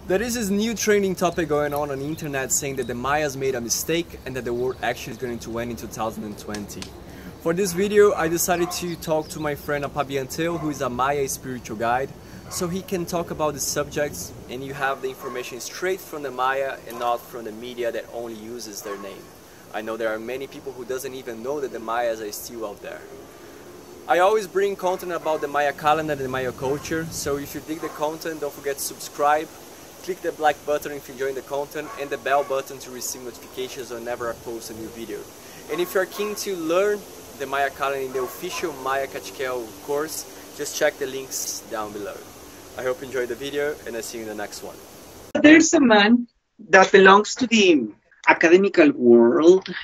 There is this new trending topic going on the internet saying that the Mayas made a mistake and that the world actually is going to end in 2020. For this video, I decided to talk to my friend Apab'yan Tew, who is a Maya spiritual guide, so he can talk about the subjects and you have the information straight from the Maya and not from the media that only uses their name. I know there are many people who doesn't even know that the Mayas are still out there. I always bring content about the Maya calendar and the Maya culture, so if you dig the content, don't forget to subscribe. Click the like button if you enjoy the content and the bell button to receive notifications whenever I post a new video. And if you are keen to learn the Maya calendar in the official Maya Catequel course, just check the links down below. I hope you enjoyed the video and I'll see you in the next one. There's a man that belongs to the academical world.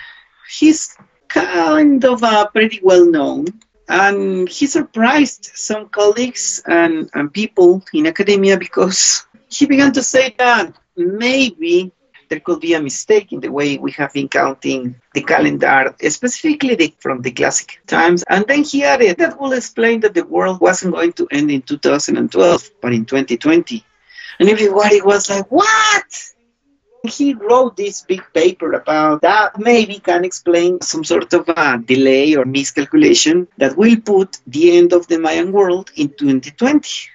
He's kind of pretty well known, and he surprised some colleagues and people in academia because he began to say that maybe there could be a mistake in the way we have been counting the calendar, specifically from the classic times. And then he added that will explain that the world wasn't going to end in 2012, but in 2020. And everybody was like, what? He wrote this big paper about that maybe can explain some sort of a delay or miscalculation that will put the end of the Mayan world in 2020.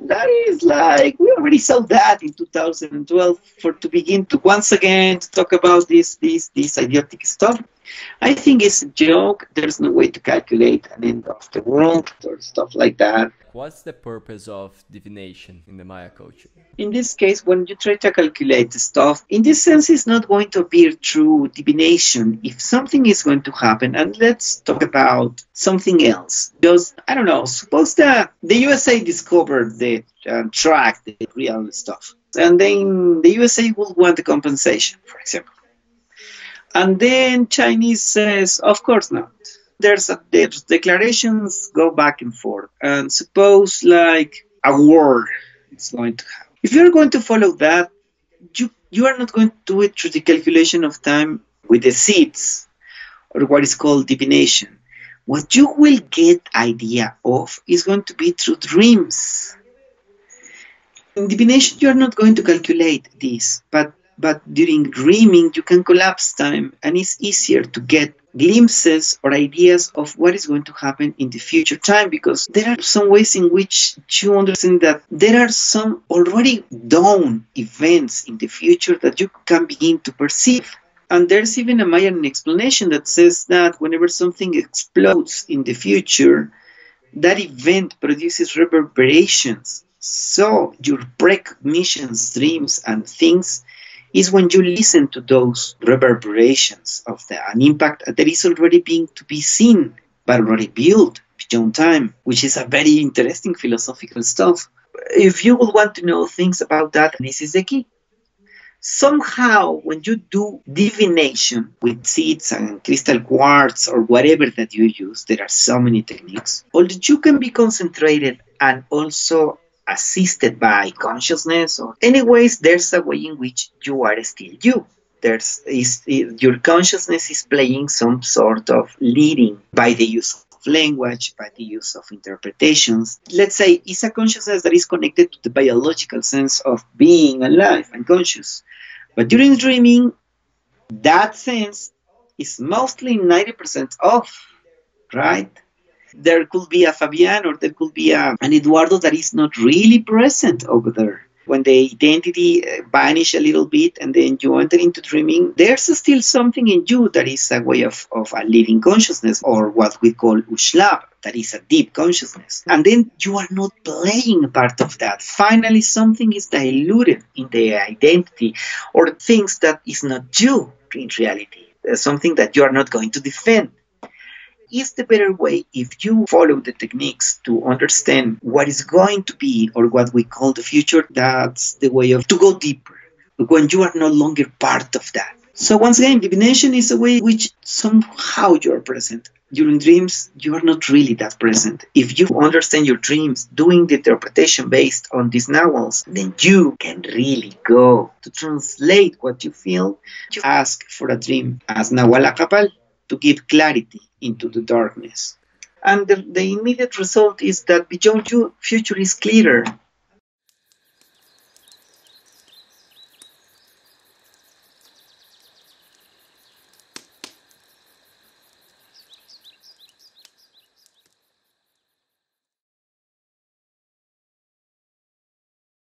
That is like, we already saw that in 2012 to begin to once again to talk about this idiotic stuff. I think it's a joke. There's no way to calculate an end of the world or stuff like that. What's the purpose of divination in the Maya culture? In this case, when you try to calculate the stuff, in this sense, it's not going to appear through divination if something is going to happen. And let's talk about something else. Just, I don't know, suppose that the USA discovered the track, the real stuff. And then the USA will want a compensation, for example. And then Chinese says, of course not. There's declarations go back and forth. And suppose like a war is going to happen. If you're going to follow that, you are not going to do it through the calculation of time with the seeds or what is called divination. What you will get idea of is going to be through dreams. In divination, you are not going to calculate this, but during dreaming, you can collapse time, and it's easier to get glimpses or ideas of what is going to happen in the future time, because there are some ways in which you understand that there are some already done events in the future that you can begin to perceive. And there's even a Mayan explanation that says that whenever something explodes in the future, that event produces reverberations. So your precognitions, dreams, and things is when you listen to those reverberations of an impact that is already being to be seen, but already built beyond time, which is a very interesting philosophical stuff. If you would want to know things about that, this is the key. Somehow, when you do divination with seeds and crystal quartz or whatever that you use, there are so many techniques, although you can be concentrated and also assisted by consciousness, or anyways, there's a way in which you are still you. Your consciousness is playing some sort of leading by the use of language, by the use of interpretations. Let's say it's a consciousness that is connected to the biological sense of being alive and conscious. But during dreaming, that sense is mostly 90% off, right? There could be a Fabian or there could be an Eduardo that is not really present over there. When the identity vanishes a little bit and then you enter into dreaming, there's still something in you that is a way of a living consciousness, or what we call Ushlab, that is a deep consciousness. And then you are not playing part of that. Finally, something is diluted in the identity or things that is not you in reality. There's something that you are not going to defend. Is the better way if you follow the techniques to understand what is going to be or what we call the future. That's the way to go deeper when you are no longer part of that. So once again, divination is a way in which somehow you are present. During dreams, you are not really that present. If you understand your dreams, doing the interpretation based on these NAWALs, then you can really go to translate what you feel. You ask for a dream as NAWAL to give clarity into the darkness. And the immediate result is that beyond you, future is clearer.